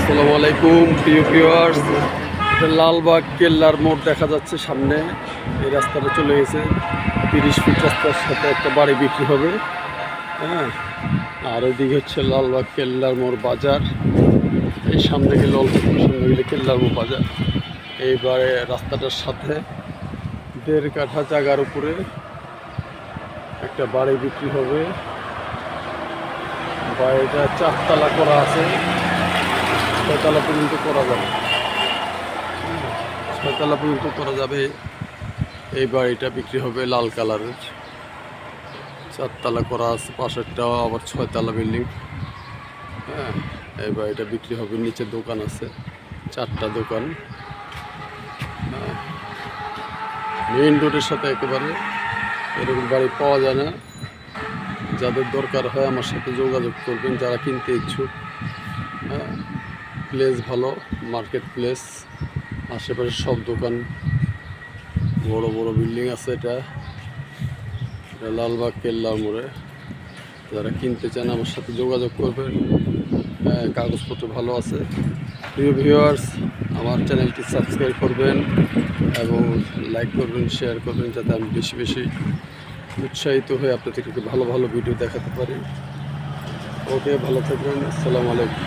আসসালামু আলাইকুম প্রিয় ভিউয়ার্স। এটা লালবাগ কেল্লার মোড় দেখা যাচ্ছে সামনে। এই রাস্তাটা চলে গেছে 30 ফিট রাস্তার সাথে একটা বাড়ি বিক্রি হবে। হ্যাঁ, আর ওইদিকে হচ্ছে লালবাগ কেল্লার মোড় বাজার। এই সামনে গেলে অল্প সামনে গেলে কেল্লার মোড় বাজার। এইবারে রাস্তাটার সাথে 1.5 কাঠা জায়গার উপরে একটা বাড়ি বিক্রি হবে। বাড়িটা 4 তলা করা আছে, 6 তলা পর্যন্ত করা যাবে। 6 তলা পর্যন্ত করা যাবে। এই বাড়িটা বিক্রি হবে লাল কালারের, 4 তলা করা আছে, পাশেরটাও আবার 6 তলা বিল্ডিং। হ্যাঁ, এই বাড়িটা বিক্রি হবে। নিচে দোকান আছে, 4টা দোকান। হ্যাঁ, মেইন রোডের সাথে একেবারে। এরকম বাড়ি পাওয়া যায় না। যাদের দরকার হয় আমার সাথে যোগাযোগ করবেন, যারা কিনতে ইচ্ছুক। হ্যাঁ, প্লেস ভালো, মার্কেট প্লেস, আশেপাশে সব দোকান, বড় বড় বিল্ডিং আছে। এটা লালবাগ কেল্লার মোড়ে। যারা কিনতে চান আমার সাথে যোগাযোগ করবেন। হ্যাঁ, কাগজপত্র ভালো আছে। প্রিয় ভিউয়ার্স, আমার চ্যানেলটি সাবস্ক্রাইব করবেন এবং লাইক করবেন, শেয়ার করবেন, যাতে আমি বেশি বেশি উৎসাহিত হয়ে আপনাদেরকে ভালো ভালো ভিডিও দেখাতে পারি। ওকে, ভালো থাকবেন। আসসালামু আলাইকুম।